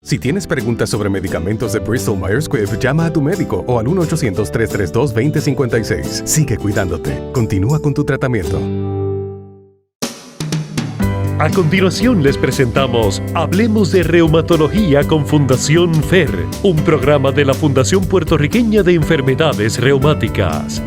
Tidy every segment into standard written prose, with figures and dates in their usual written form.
Si tienes preguntas sobre medicamentos de Bristol Myers Squibb, llama a tu médico o al 1-800-332-2056. Sigue cuidándote. Continúa con tu tratamiento. A continuación les presentamos Hablemos de Reumatología con Fundación FER, un programa de la Fundación Puertorriqueña de Enfermedades Reumáticas.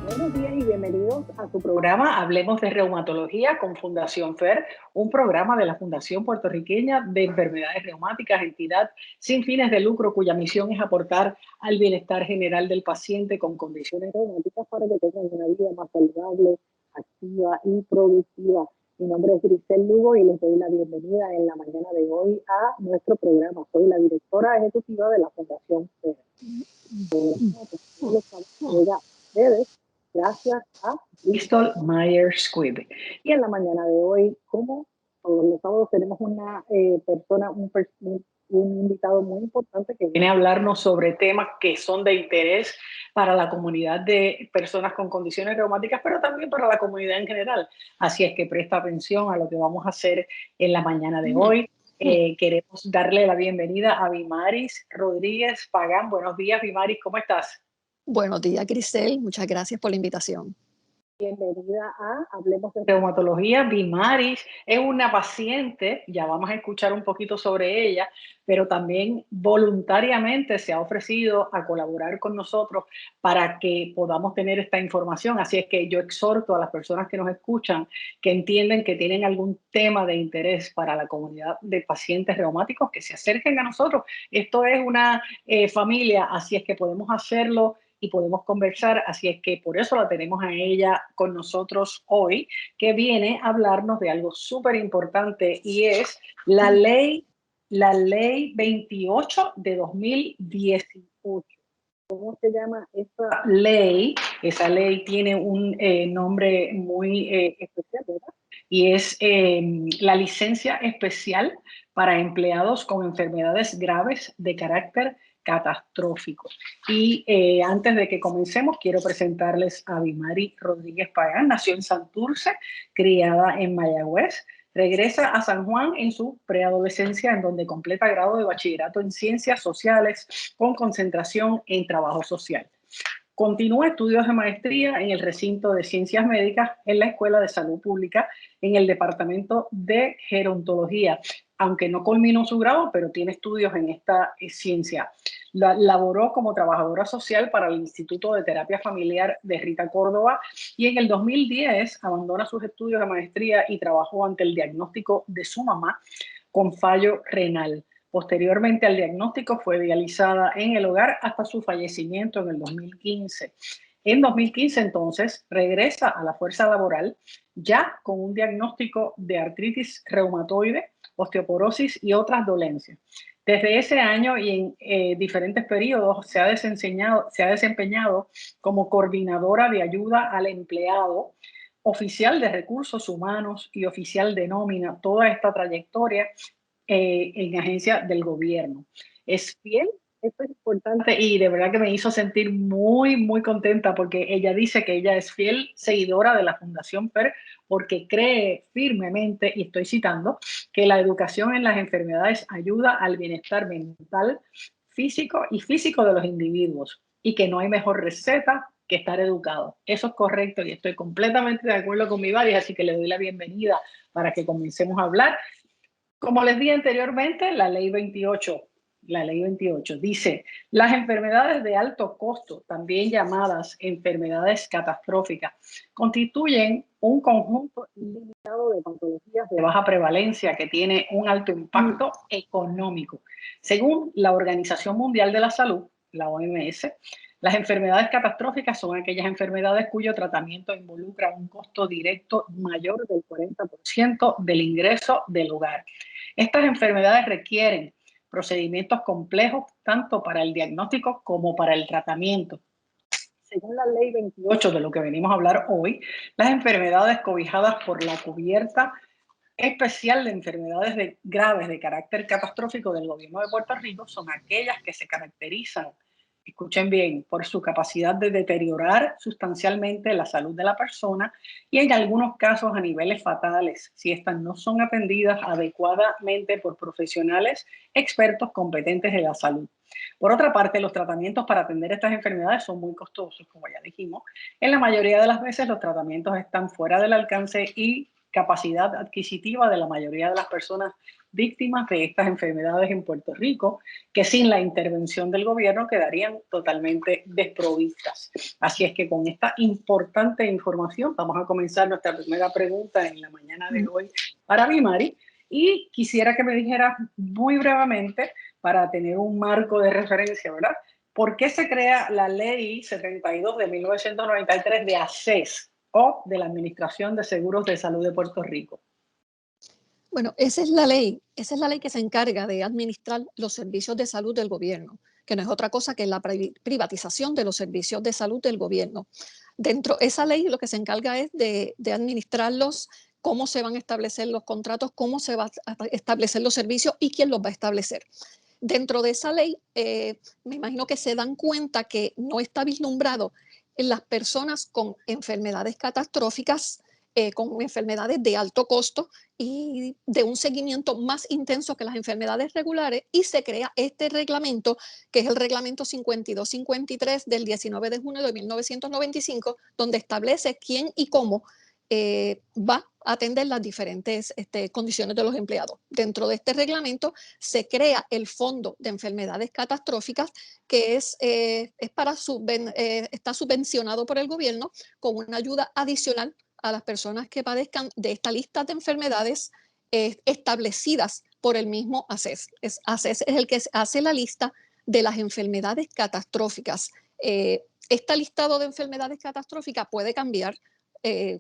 Buenos días y bienvenidos a su programa Hablemos de Reumatología con Fundación FER, un programa de la Fundación Puertorriqueña de Enfermedades Reumáticas, entidad sin fines de lucro cuya misión es aportar al bienestar general del paciente con condiciones reumáticas para que tengan una vida más saludable, activa y productiva. Mi nombre es Grisel Lugo y les doy la bienvenida en la mañana de hoy a nuestro programa. Soy la directora ejecutiva de la Fundación FER. Gracias a Bristol Myers Squibb. Y en la mañana de hoy, como todos los sábados, tenemos una persona, un invitado muy importante que viene a hablarnos sobre temas que son de interés para la comunidad de personas con condiciones reumáticas, pero también para la comunidad en general. Así es que presta atención a lo que vamos a hacer en la mañana de hoy. Queremos darle la bienvenida a Vimaris Rodríguez Pagán. Buenos días, Vimaris, ¿cómo estás? Buenos días, Grisel. Muchas gracias por la invitación. Bienvenida a Hablemos de Reumatología. Vimaris es una paciente, ya vamos a escuchar un poquito sobre ella, pero también voluntariamente se ha ofrecido a colaborar con nosotros para que podamos tener esta información. Así es que yo exhorto a las personas que nos escuchan que entienden que tienen algún tema de interés para la comunidad de pacientes reumáticos que se acerquen a nosotros. Esto es una familia, así es que podemos hacerlo y podemos conversar, así es que por eso la tenemos a ella con nosotros hoy, que viene a hablarnos de algo súper importante y es la ley 28 de 2018. ¿Cómo se llama esta ley? Esa ley tiene un nombre muy especial, ¿verdad? Y es la licencia especial para empleados con enfermedades graves de carácter catastrófico. Y antes de que comencemos, quiero presentarles a Vimari Rodríguez Pagán. Nació en Santurce, criada en Mayagüez. Regresa a San Juan en su preadolescencia, en donde completa grado de bachillerato en Ciencias Sociales con concentración en Trabajo Social. Continúa estudios de maestría en el recinto de Ciencias Médicas en la Escuela de Salud Pública en el Departamento de Gerontología, aunque no culminó su grado, pero tiene estudios en esta ciencia. Laboró como trabajadora social para el Instituto de Terapia Familiar de Rita Córdoba y en el 2010 abandona sus estudios de maestría y trabajó ante el diagnóstico de su mamá con fallo renal. Posteriormente al diagnóstico fue dializada en el hogar hasta su fallecimiento en el 2015. En 2015 entonces regresa a la fuerza laboral ya con un diagnóstico de artritis reumatoide, osteoporosis y otras dolencias. Desde ese año y en diferentes periodos se ha desempeñado como coordinadora de ayuda al empleado, oficial de recursos humanos y oficial de nómina. Toda esta trayectoria en agencia del gobierno. Es fiel, esto es importante y de verdad que me hizo sentir muy, muy contenta porque ella dice que ella es fiel seguidora de la Fundación FER porque cree firmemente, y estoy citando, que la educación en las enfermedades ayuda al bienestar mental, físico y físico de los individuos y que no hay mejor receta que estar educado. Eso es correcto y estoy completamente de acuerdo con mi Vimaris, así que le doy la bienvenida para que comencemos a hablar. Como les dije anteriormente, la ley 28 dice, las enfermedades de alto costo, también llamadas enfermedades catastróficas, constituyen un conjunto ilimitado de patologías de baja prevalencia que tiene un alto impacto económico. Según la Organización Mundial de la Salud, la OMS, las enfermedades catastróficas son aquellas enfermedades cuyo tratamiento involucra un costo directo mayor del 40% del ingreso del hogar. Estas enfermedades requieren procedimientos complejos tanto para el diagnóstico como para el tratamiento. Según la ley 28 de lo que venimos a hablar hoy, las enfermedades cobijadas por la cubierta especial de enfermedades graves de carácter catastrófico del gobierno de Puerto Rico son aquellas que se caracterizan escuchen bien, por su capacidad de deteriorar sustancialmente la salud de la persona y en algunos casos a niveles fatales, si estas no son atendidas adecuadamente por profesionales expertos competentes en la salud. Por otra parte, los tratamientos para atender estas enfermedades son muy costosos, como ya dijimos. En la mayoría de las veces los tratamientos están fuera del alcance y capacidad adquisitiva de la mayoría de las personas víctimas de estas enfermedades en Puerto Rico, que sin la intervención del gobierno quedarían totalmente desprovistas. Así es que con esta importante información vamos a comenzar nuestra primera pregunta en la mañana de hoy para Mari. Y quisiera que me dijeras muy brevemente, para tener un marco de referencia, ¿verdad? ¿Por qué se crea la Ley 72 de 1993 de ACES o de la Administración de Seguros de Salud de Puerto Rico? Bueno, esa es la ley que se encarga de administrar los servicios de salud del gobierno, que no es otra cosa que la privatización de los servicios de salud del gobierno. Dentro de esa ley lo que se encarga es de administrarlos, cómo se van a establecer los contratos, cómo se van a establecer los servicios y quién los va a establecer. Dentro de esa ley, me imagino que se dan cuenta que no está vislumbrado en las personas con enfermedades catastróficas, con enfermedades de alto costo y de un seguimiento más intenso que las enfermedades regulares, y se crea este reglamento, que es el reglamento 5253 del 19 de junio de 1995, donde establece quién y cómo va a atender las diferentes condiciones de los empleados. Dentro de este reglamento se crea el Fondo de Enfermedades Catastróficas, que está subvencionado por el gobierno con una ayuda adicional a las personas que padezcan de esta lista de enfermedades establecidas por el mismo ACES. ACES es el que hace la lista de las enfermedades catastróficas. Este listado de enfermedades catastróficas puede cambiar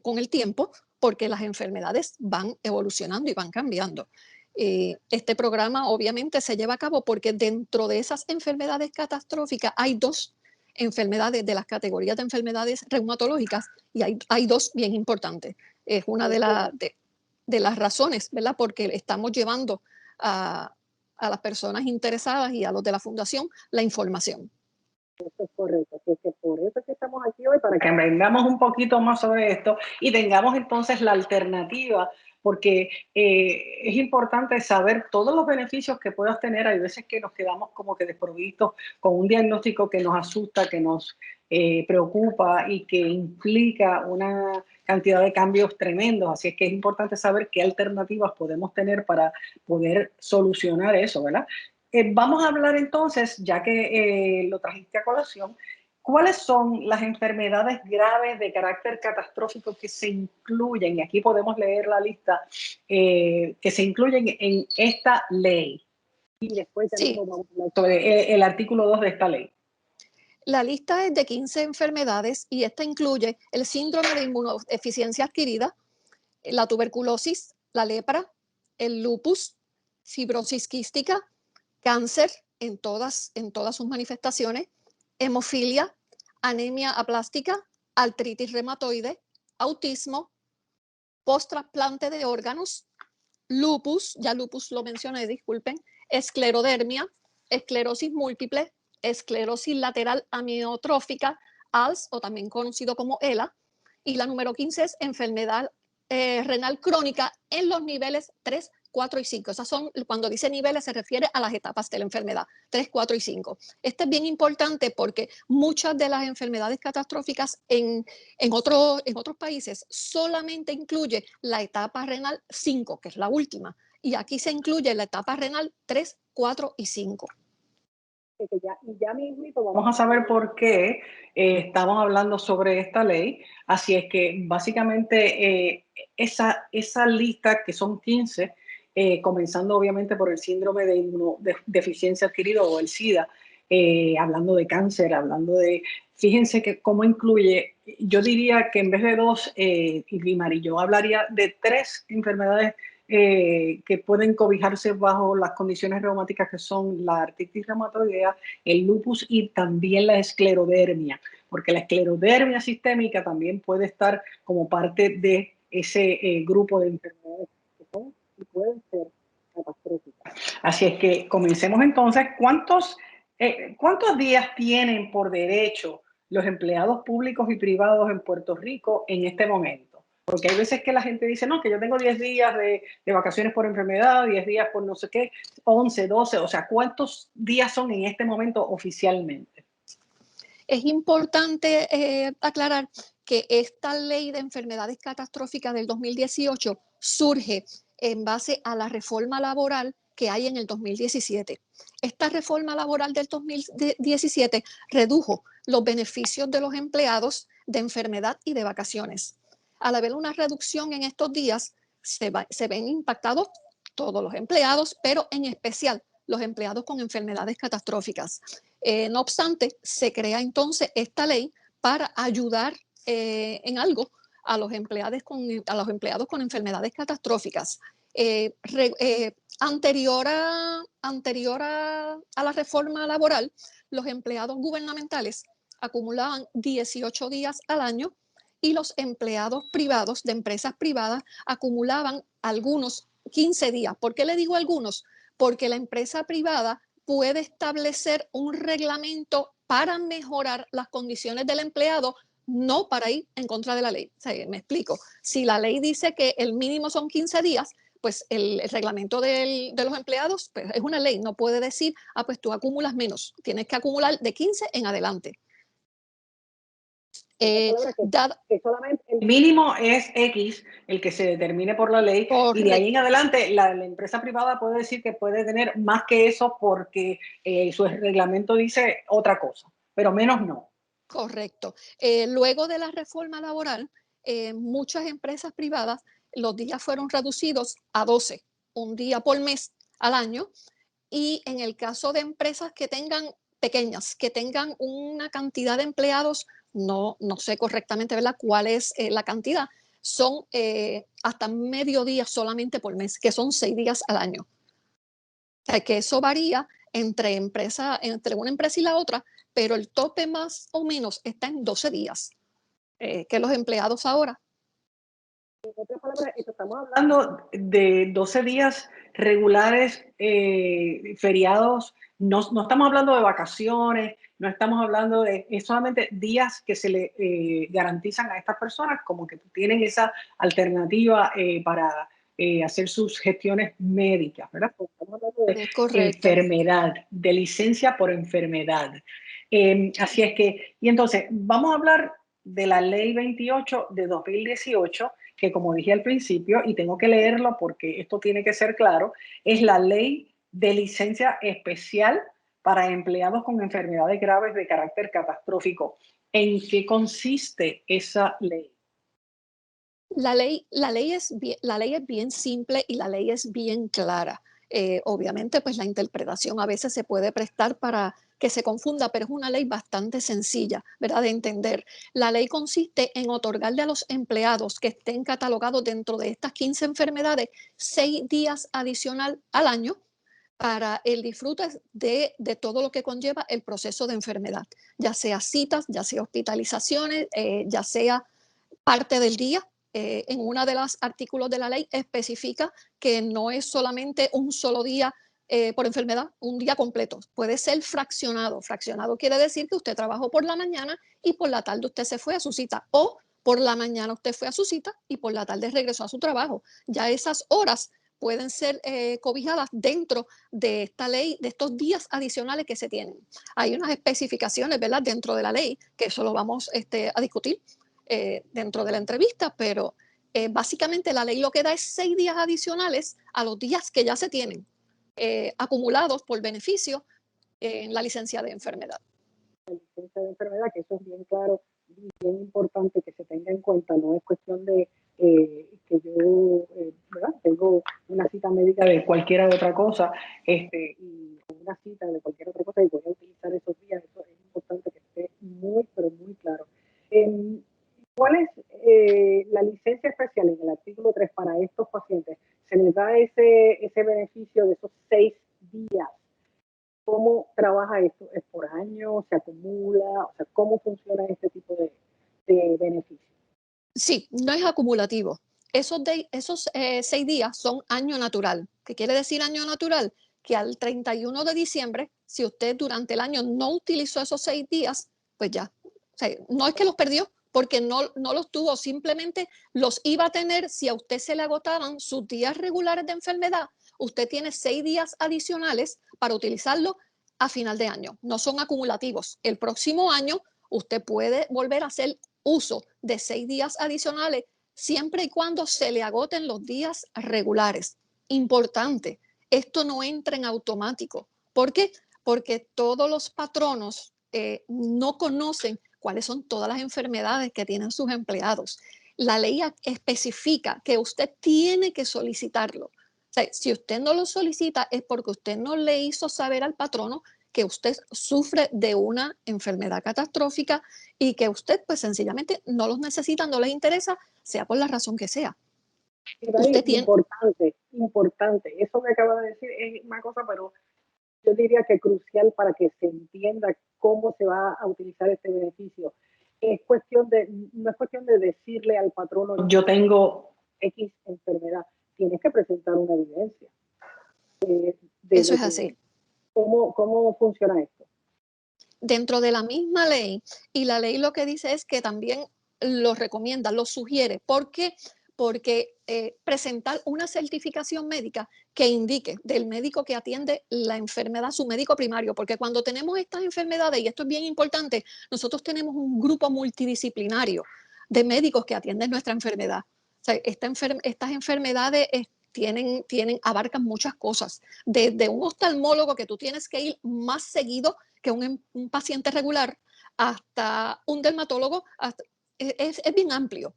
con el tiempo, porque las enfermedades van evolucionando y van cambiando. Este programa obviamente se lleva a cabo porque dentro de esas enfermedades catastróficas hay dos enfermedades de las categorías de enfermedades reumatológicas, y hay dos bien importantes. Es una de las razones, ¿verdad?, porque estamos llevando a las personas interesadas y a los de la fundación la información. Eso es correcto, así que por eso es que estamos aquí hoy, para que aprendamos un poquito más sobre esto y tengamos entonces la alternativa, porque es importante saber todos los beneficios que puedas tener. Hay veces que nos quedamos como que desprovistos con un diagnóstico que nos asusta, que nos preocupa y que implica una cantidad de cambios tremendos. Así es que es importante saber qué alternativas podemos tener para poder solucionar eso, ¿verdad? Vamos a hablar entonces, ya que lo trajiste a colación, ¿cuáles son las enfermedades graves de carácter catastrófico que se incluyen? Y aquí podemos leer la lista que se incluyen en esta ley. Y después Sí. vamos a hablar sobre el artículo 2 de esta ley. La lista es de 15 enfermedades y esta incluye el síndrome de inmunodeficiencia adquirida, la tuberculosis, la lepra, el lupus, fibrosis quística, cáncer en todas sus manifestaciones, hemofilia, anemia aplástica, artritis reumatoide, autismo, post-trasplante de órganos, lupus, ya lupus lo mencioné, disculpen, esclerodermia, esclerosis múltiple, esclerosis lateral amiotrófica, ALS, o también conocido como ELA, y la número 15 es enfermedad renal crónica en los niveles 3, 4 y 5. Esas son, cuando dice niveles, se refiere a las etapas de la enfermedad, 3, 4 y 5. Este es bien importante porque muchas de las enfermedades catastróficas en otros países solamente incluye la etapa renal 5, que es la última, y aquí se incluye la etapa renal 3, 4 y 5. Y ya mismo vamos a saber por qué estamos hablando sobre esta ley. Así es que básicamente esa lista, que son 15, comenzando obviamente por el síndrome de inmunodeficiencia adquirida o el SIDA, hablando de cáncer, fíjense que cómo incluye, yo diría que en vez de 2, y yo hablaría de 3 enfermedades que pueden cobijarse bajo las condiciones reumáticas, que son la artritis reumatoidea, el lupus y también la esclerodermia, porque la esclerodermia sistémica también puede estar como parte de ese grupo de enfermedades que son y pueden ser catastróficas. Así es que comencemos entonces. ¿Cuántos ¿Cuántos días tienen por derecho los empleados públicos y privados en Puerto Rico en este momento? Porque hay veces que la gente dice, no, que yo tengo 10 días de vacaciones por enfermedad, 10 días por no sé qué, 11, 12, o sea, ¿cuántos días son en este momento oficialmente? Es importante aclarar que esta ley de enfermedades catastróficas del 2018 surge en base a la reforma laboral que hay en el 2017. Esta reforma laboral del 2017 redujo los beneficios de los empleados de enfermedad y de vacaciones. Al haber una reducción en estos días, se ven impactados todos los empleados, pero en especial los empleados con enfermedades catastróficas. No obstante, se crea entonces esta ley para ayudar en algo a los empleados con enfermedades catastróficas. Anterior a la reforma laboral, los empleados gubernamentales acumulaban 18 días al año y los empleados privados de empresas privadas acumulaban algunos 15 días. ¿Por qué le digo algunos? Porque la empresa privada puede establecer un reglamento para mejorar las condiciones del empleado, no para ir en contra de la ley. O sea, me explico. Si la ley dice que el mínimo son 15 días, pues el reglamento de los empleados pues es una ley. No puede decir, pues tú acumulas menos. Tienes que acumular de 15 en adelante. Que solamente el mínimo es X, el que se determine por la ley, correcto. Y de ahí en adelante la empresa privada puede decir que puede tener más que eso porque su reglamento dice otra cosa, pero menos no. Correcto. Luego de la reforma laboral, muchas empresas privadas, los días fueron reducidos a 12, un día por mes al año, y en el caso de empresas que tengan pequeñas, que tengan una cantidad de empleados, no sé correctamente, ¿verdad?, cuál es la cantidad, son hasta medio día solamente por mes, que son 6 días al año. O sea, que eso varía entre una empresa y la otra, pero el tope más o menos está en 12 días, que los empleados ahora. En otras palabras, estamos hablando de 12 días regulares, feriados, no estamos hablando de vacaciones, no estamos hablando es solamente días que se le garantizan a estas personas como que tienen esa alternativa para hacer sus gestiones médicas, ¿verdad? Porque estamos hablando de enfermedad, de licencia por enfermedad. Así es que, y entonces, vamos a hablar de la Ley 28 de 2018, que como dije al principio, y tengo que leerlo porque esto tiene que ser claro, es la Ley de Licencia Especial para Empleados con Enfermedades Graves de Carácter Catastrófico. ¿En qué consiste esa ley? La ley es bien simple y la ley es bien clara. Obviamente, pues la interpretación a veces se puede prestar para que se confunda, pero es una ley bastante sencilla, ¿verdad?, de entender. La ley consiste en otorgarle a los empleados que estén catalogados dentro de estas 15 enfermedades 6 días adicional al año para el disfrute de todo lo que conlleva el proceso de enfermedad, ya sea citas, ya sea hospitalizaciones, ya sea parte del día. En uno de los artículos de la ley especifica que no es solamente un solo día por enfermedad, un día completo. Puede ser fraccionado. Fraccionado quiere decir que usted trabajó por la mañana y por la tarde usted se fue a su cita. O por la mañana usted fue a su cita y por la tarde regresó a su trabajo. Ya esas horas pueden ser cobijadas dentro de esta ley, de estos días adicionales que se tienen. Hay unas especificaciones, ¿verdad?, dentro de la ley, que eso lo vamos a discutir dentro de la entrevista, pero básicamente la ley lo que da es 6 días adicionales a los días que ya se tienen acumulados por beneficio en la licencia de enfermedad. La licencia de enfermedad, que eso es bien claro y bien importante que se tenga en cuenta, no es cuestión de que yo tengo una cita médica de cualquier otra cosa y una cita de cualquier otra cosa y voy a utilizar esos días, eso es importante que esté muy, pero muy claro. ¿Cuál es la licencia especial en el artículo 3 para estos pacientes? Se les da ese beneficio de esos 6 días. ¿Cómo trabaja esto? ¿Es por año? ¿Se acumula? O sea, ¿cómo funciona este tipo de beneficio? Sí, no es acumulativo. Esos 6 días son año natural. ¿Qué quiere decir año natural? que al 31 de diciembre, si usted durante el año no utilizó esos 6 días, pues ya. O sea, no es que los perdió, porque no los tuvo, simplemente los iba a tener si a usted se le agotaban sus días regulares de enfermedad. Usted tiene 6 días adicionales para utilizarlo a final de año. No son acumulativos. El próximo año usted puede volver a hacer uso de 6 días adicionales siempre y cuando se le agoten los días regulares. Importante, esto no entra en automático. ¿Por qué? Porque todos los patronos no conocen cuáles son todas las enfermedades que tienen sus empleados. La ley especifica que usted tiene que solicitarlo. O sea, si usted no lo solicita es porque usted no le hizo saber al patrono que usted sufre de una enfermedad catastrófica y que usted pues sencillamente no los necesita, no les interesa, sea por la razón que sea. Usted tiene... Importante. Eso que acaba de decir es una cosa, pero yo diría que crucial para que se entienda cómo se va a utilizar este beneficio. No es cuestión de decirle al patrono, yo tengo X enfermedad. Tienes que presentar una evidencia. Eso es así. ¿Cómo funciona esto? Dentro de la misma ley, y la ley lo que dice es que también lo recomienda, lo sugiere. ¿Por qué? Porque presentar una certificación médica que indique del médico que atiende la enfermedad, su médico primario, porque cuando tenemos estas enfermedades, y esto es bien importante, nosotros tenemos un grupo multidisciplinario de médicos que atienden nuestra enfermedad. O sea, estas enfermedades abarcan muchas cosas, desde un oftalmólogo que tú tienes que ir más seguido que un paciente regular, hasta un dermatólogo, es bien amplio.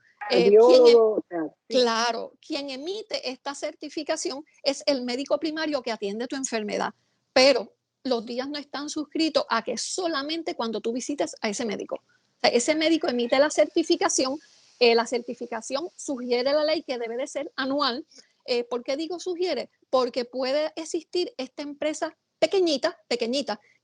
Claro, quien emite esta certificación es el médico primario que atiende tu enfermedad, pero los días no están suscritos a que solamente cuando tú visites a ese médico. O sea, ese médico emite la certificación sugiere la ley que debe de ser anual. ¿Por qué digo sugiere? Porque puede existir esta empresa pequeñita,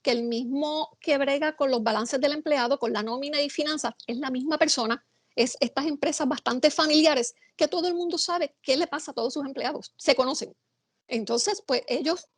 que el mismo que brega con los balances del empleado, con la nómina y finanzas, es la misma persona. Es estas empresas bastante familiares que todo el mundo sabe qué le pasa a todos sus empleados, se conocen. Entonces, pues ellos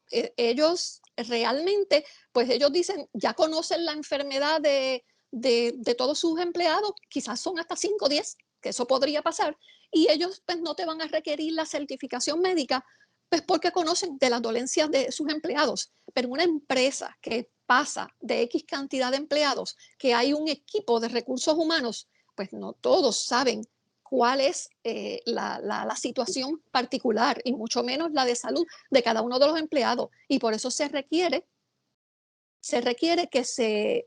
realmente, pues ellos dicen, ya conocen la enfermedad de todos sus empleados, quizás son hasta 5 o 10, que eso podría pasar, y ellos pues no te van a requerir la certificación médica, pues porque conocen de las dolencias de sus empleados. Pero una empresa que pasa de X cantidad de empleados, que hay un equipo de recursos humanos, pues no todos saben cuál es la situación particular y mucho menos la de salud de cada uno de los empleados. Y por eso se requiere que se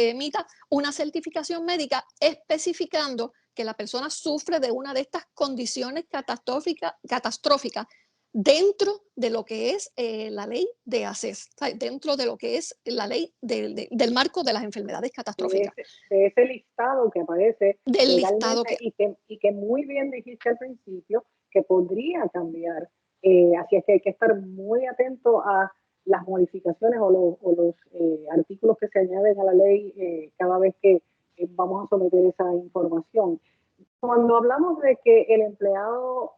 emita una certificación médica especificando que la persona sufre de una de estas condiciones catastróficas dentro de lo que es la ley de ACES, dentro de lo que es la ley del marco de las enfermedades catastróficas. De ese listado que aparece del listado y que muy bien dijiste al principio que podría cambiar. Así es que hay que estar muy atento a las modificaciones o los artículos que se añaden a la ley cada vez que vamos a someter esa información. Cuando hablamos de que el empleado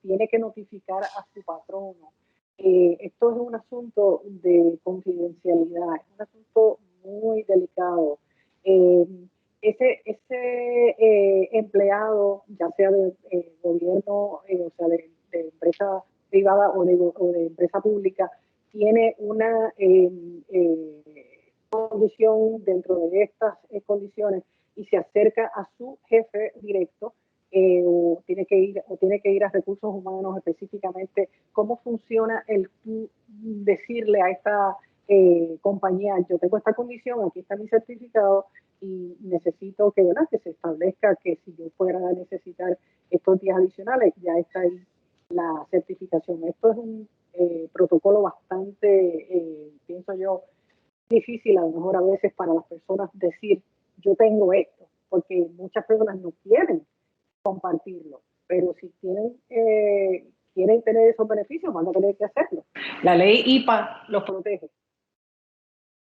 tiene que notificar a su patrono, esto es un asunto de confidencialidad, es un asunto muy delicado. Ese empleado, ya sea de gobierno, o sea, de empresa privada o de empresa pública, tiene una condición dentro de estas condiciones y se acerca a su jefe directo, o tiene que ir a recursos humanos específicamente. ¿Cómo funciona el tú decirle a esta compañía, yo tengo esta condición, aquí está mi certificado y necesito que se establezca que si yo fuera a necesitar estos días adicionales, ya está ahí la certificación? Esto es un protocolo bastante, pienso yo, difícil a lo mejor a veces para las personas decir, yo tengo esto, porque muchas personas no quieren compartirlo, pero si quieren tener esos beneficios, van a tener que hacerlo. La ley IPA los protege.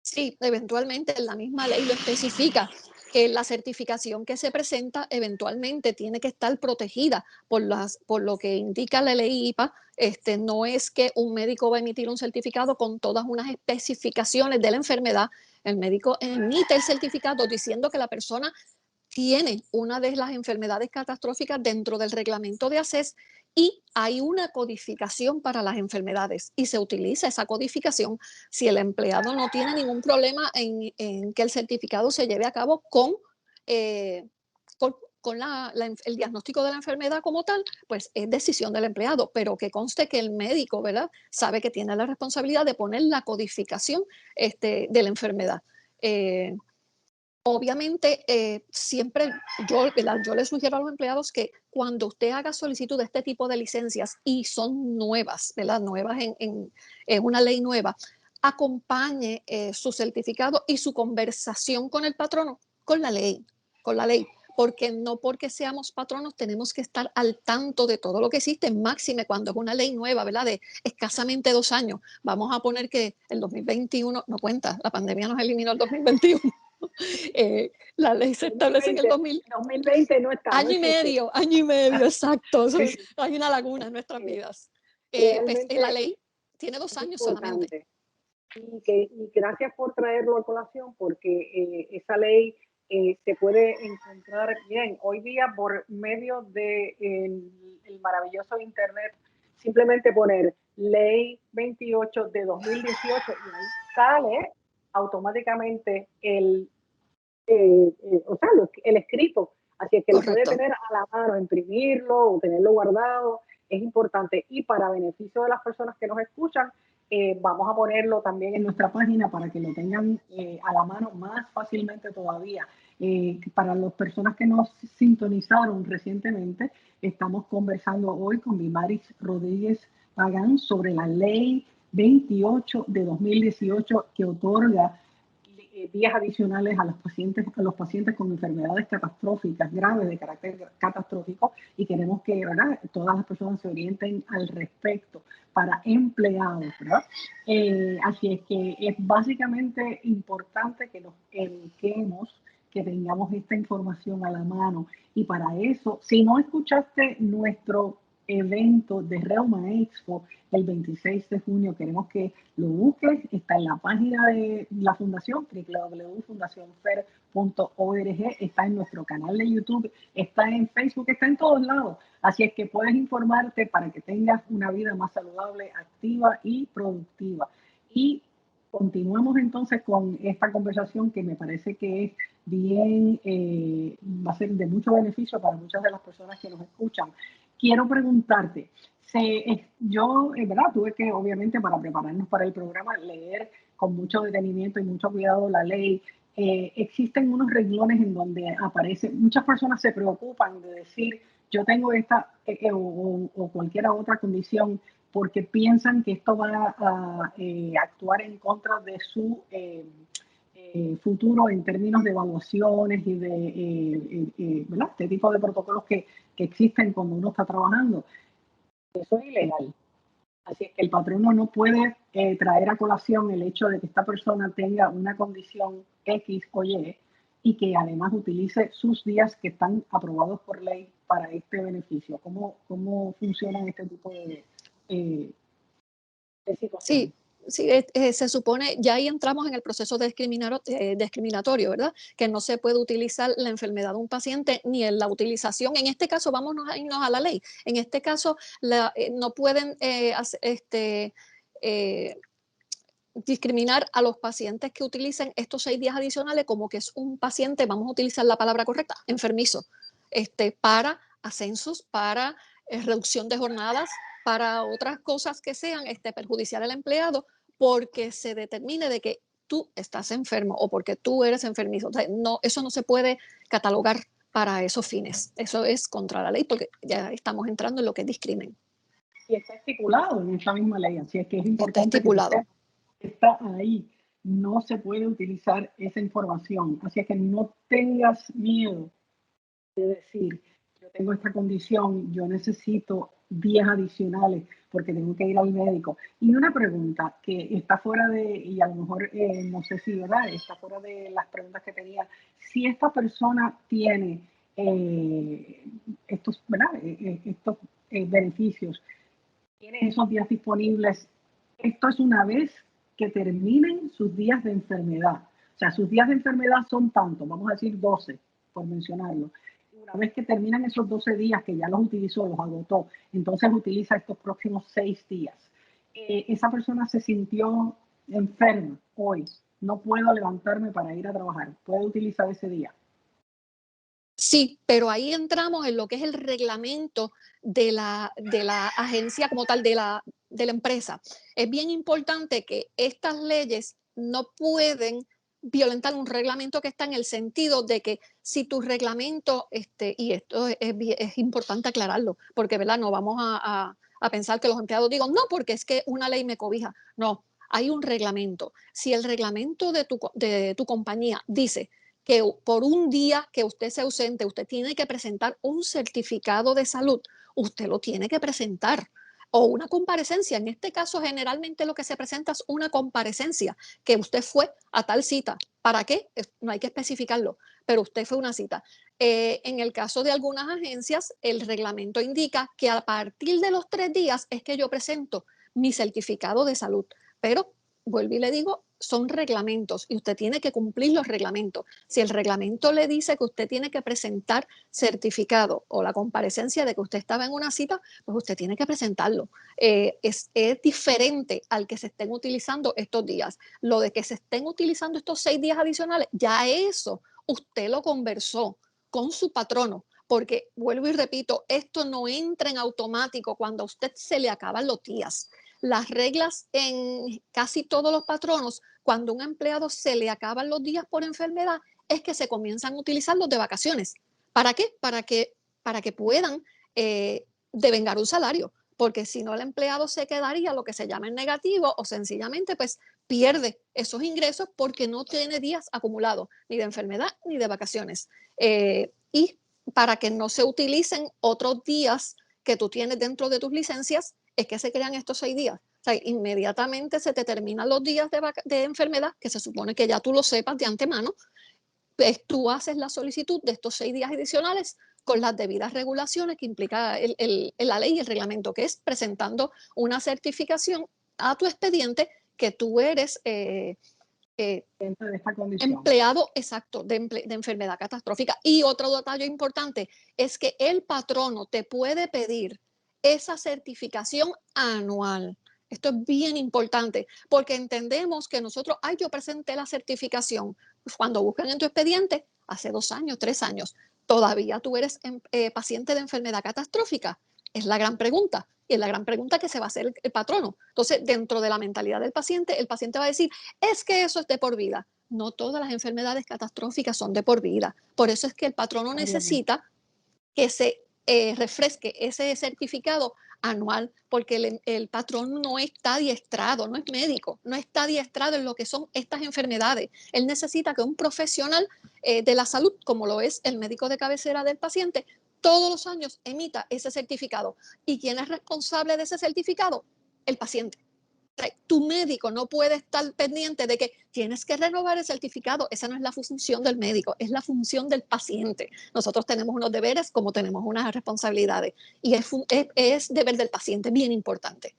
Sí, eventualmente la misma ley lo especifica. La certificación que se presenta eventualmente tiene que estar protegida por lo que indica la ley IPA. No es que un médico va a emitir un certificado con todas unas especificaciones de la enfermedad. El médico emite el certificado diciendo que la persona tiene una de las enfermedades catastróficas dentro del reglamento de ACES y hay una codificación para las enfermedades y se utiliza esa codificación si el empleado no tiene ningún problema en que el certificado se lleve a cabo con el diagnóstico de la enfermedad como tal, pues es decisión del empleado, pero que conste que el médico, ¿verdad?, sabe que tiene la responsabilidad de poner la codificación de la enfermedad. Obviamente, siempre yo le sugiero a los empleados que cuando usted haga solicitud de este tipo de licencias y son nuevas, ¿verdad? Nuevas en una ley nueva, acompañe su certificado y su conversación con el patrono, con la ley, porque no porque seamos patronos tenemos que estar al tanto de todo lo que existe, máxime cuando es una ley nueva, ¿verdad? De escasamente 2 años. Vamos a poner que el 2021 no cuenta, la pandemia nos eliminó el 2021. La ley se establece en el 2020 no está. Año y medio, exacto. Hay una laguna en nuestras vidas. Pues, la ley tiene 2 años solamente. Y gracias por traerlo a colación, porque esa ley se puede encontrar bien hoy día por medio de el maravilloso internet. Simplemente poner ley 28 de 2018 y ahí sale automáticamente el escrito. Así es que Correcto. lo puede tener a la mano, imprimirlo o tenerlo guardado. Es importante. Y para beneficio de las personas que nos escuchan, vamos a ponerlo también en nuestra página para que lo tengan a la mano más fácilmente todavía. Para las personas que nos sintonizaron recientemente, estamos conversando hoy con Vimaris Rodríguez Pagán sobre la ley 28 de 2018 que otorga días adicionales a los pacientes con enfermedades catastróficas, graves de carácter catastrófico, y queremos que, ¿verdad?, todas las personas se orienten al respecto para empleados, ¿verdad? Así es que es básicamente importante que nos eduquemos, que tengamos esta información a la mano, y para eso, si no escuchaste nuestro evento de Reuma Expo el 26 de junio, queremos que lo busques, está en la página de la fundación, www.fundacionfer.org, está en nuestro canal de YouTube, está en Facebook, está en todos lados, así es que puedes informarte para que tengas una vida más saludable, activa y productiva. Y continuamos entonces con esta conversación que me parece que es bien, va a ser de mucho beneficio para muchas de las personas que nos escuchan. Quiero preguntarte, yo, ¿verdad?, tuve que, obviamente, para prepararnos para el programa, leer con mucho detenimiento y mucho cuidado la ley. Existen unos renglones en donde aparece, muchas personas se preocupan de decir, yo tengo esta o cualquier otra condición, porque piensan que esto va a actuar en contra de su futuro en términos de evaluaciones y de ¿verdad?, este tipo de protocolos que existen cuando uno está trabajando. Eso es ilegal. Así es que el patrono no puede traer a colación el hecho de que esta persona tenga una condición X o y que además utilice sus días que están aprobados por ley para este beneficio. ¿Cómo funcionan este tipo de situaciones? Sí, se supone, ya ahí entramos en el proceso discriminatorio, ¿verdad? Que no se puede utilizar la enfermedad de un paciente ni en la utilización. En este caso, vámonos a irnos a la ley. En este caso, no pueden discriminar a los pacientes que utilicen estos 6 días adicionales como que es un paciente, vamos a utilizar la palabra correcta, enfermizo, para ascensos, para reducción de jornadas, para otras cosas que sean perjudiciales al empleado, porque se determine de que tú estás enfermo o porque tú eres enfermizo. O sea, no, eso no se puede catalogar para esos fines. Eso es contra la ley porque ya estamos entrando en lo que es discrimen. Y está estipulado en esta misma ley, así es que es importante. Está estipulado. Que está ahí. No se puede utilizar esa información. Así es que no tengas miedo de decir, yo tengo esta condición, yo necesito días adicionales, porque tengo que ir al médico. Y una pregunta que está fuera de, y a lo mejor no sé si, ¿verdad? Está fuera de las preguntas que tenía. Si esta persona tiene estos, ¿verdad? Estos beneficios, tiene esos días disponibles, esto es una vez que terminen sus días de enfermedad. O sea, sus días de enfermedad son tantos, vamos a decir 12, por mencionarlo. Una vez que terminan esos 12 días que ya los utilizó, los agotó, entonces utiliza estos próximos 6 días. Esa persona se sintió enferma hoy, no puedo levantarme para ir a trabajar, puede utilizar ese día. Sí, pero ahí entramos en lo que es el reglamento de la agencia como tal, de la empresa. Es bien importante que estas leyes no pueden violentar un reglamento que está en el sentido de que si tu reglamento, y esto es importante aclararlo, porque ¿verdad? No vamos a pensar que los empleados digan, no, porque es que una ley me cobija. No, hay un reglamento. Si el reglamento de tu compañía dice que por un día que usted se ausente, usted tiene que presentar un certificado de salud, usted lo tiene que presentar. O una comparecencia. En este caso, generalmente lo que se presenta es una comparecencia, que usted fue a tal cita. ¿Para qué? No hay que especificarlo, pero usted fue a una cita. En el caso de algunas agencias, el reglamento indica que a partir de los 3 días es que yo presento mi certificado de salud. Pero, vuelvo y le digo, son reglamentos y usted tiene que cumplir los reglamentos. Si el reglamento le dice que usted tiene que presentar certificado o la comparecencia de que usted estaba en una cita, pues usted tiene que presentarlo. Es diferente al que se estén utilizando estos días. Lo de que se estén utilizando estos 6 días adicionales, ya eso usted lo conversó con su patrono, porque vuelvo y repito, esto no entra en automático cuando a usted se le acaban los días. Las reglas en casi todos los patronos, cuando a un empleado se le acaban los días por enfermedad, es que se comienzan a utilizar los de vacaciones. ¿Para qué? Para que puedan devengar un salario, porque si no el empleado se quedaría lo que se llama en negativo o sencillamente pues pierde esos ingresos porque no tiene días acumulados, ni de enfermedad ni de vacaciones. Y para que no se utilicen otros días que tú tienes dentro de tus licencias, es que se crean estos 6 días. O sea, inmediatamente se te terminan los días de enfermedad, que se supone que ya tú lo sepas de antemano, pues tú haces la solicitud de estos 6 días adicionales con las debidas regulaciones que implica la ley y el reglamento, que es presentando una certificación a tu expediente que tú eres Dentro de esta condición. empleado exacto de enfermedad catastrófica. Y otro detalle importante es que el patrono te puede pedir esa certificación anual. Esto es bien importante porque entendemos que nosotros, yo presenté la certificación. Cuando buscan en tu expediente, hace 2 años, 3 años, ¿todavía tú eres paciente de enfermedad catastrófica? Es la gran pregunta. Y es la gran pregunta que se va a hacer el patrono. Entonces, dentro de la mentalidad del paciente, el paciente va a decir, es que eso es de por vida. No todas las enfermedades catastróficas son de por vida. Por eso es que el patrono necesita que se refresque ese certificado anual, porque el patrón no está adiestrado, no es médico, no está adiestrado en lo que son estas enfermedades. Él necesita que un profesional de la salud, como lo es el médico de cabecera del paciente, todos los años emita ese certificado. ¿Y quién es responsable de ese certificado? El paciente. Tu médico no puede estar pendiente de que tienes que renovar el certificado. Esa no es la función del médico, es la función del paciente. Nosotros tenemos unos deberes como tenemos unas responsabilidades y es deber del paciente, bien importante.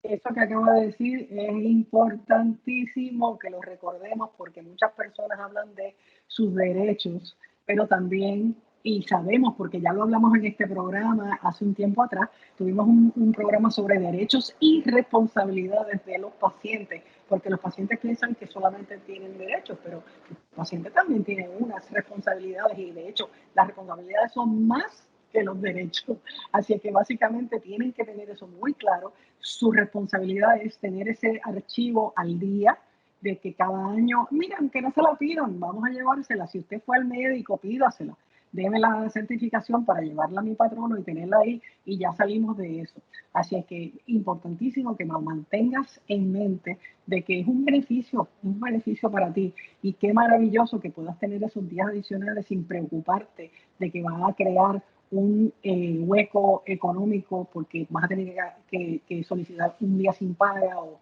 Eso que acabo de decir es importantísimo que lo recordemos porque muchas personas hablan de sus derechos, pero también, y sabemos porque ya lo hablamos en este programa hace un tiempo atrás, tuvimos un programa sobre derechos y responsabilidades de los pacientes, porque los pacientes piensan que solamente tienen derechos, pero el paciente también tiene unas responsabilidades y de hecho las responsabilidades son más que los derechos. Así que básicamente tienen que tener eso muy claro. Su responsabilidad es tener ese archivo al día de que cada año, miren, que no se la pidan, vamos a llevársela. Si usted fue al médico, pídasela. Déme la certificación para llevarla a mi patrono y tenerla ahí y ya salimos de eso. Así que importantísimo que lo mantengas en mente de que es un beneficio para ti y qué maravilloso que puedas tener esos días adicionales sin preocuparte de que van a crear un hueco económico porque vas a tener que solicitar un día sin paga o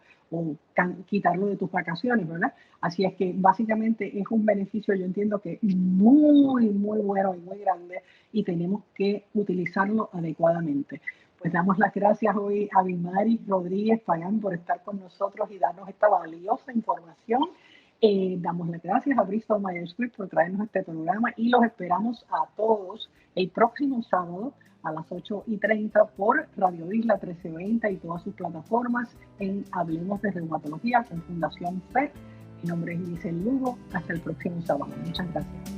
quitarlo de tus vacaciones, ¿verdad? Así es que básicamente es un beneficio, yo entiendo que muy, muy bueno y muy grande, y tenemos que utilizarlo adecuadamente. Pues damos las gracias hoy a Vilmaris Rodríguez Pagán por estar con nosotros y darnos esta valiosa información. Damos las gracias a Bristol Myers Squibb por traernos este programa y los esperamos a todos el próximo sábado a las 8:30 por Radio Isla 1320 y todas sus plataformas en Hablemos de Reumatología con Fundación FER. Mi nombre es Giselle Lugo. Hasta el próximo sábado. Muchas gracias.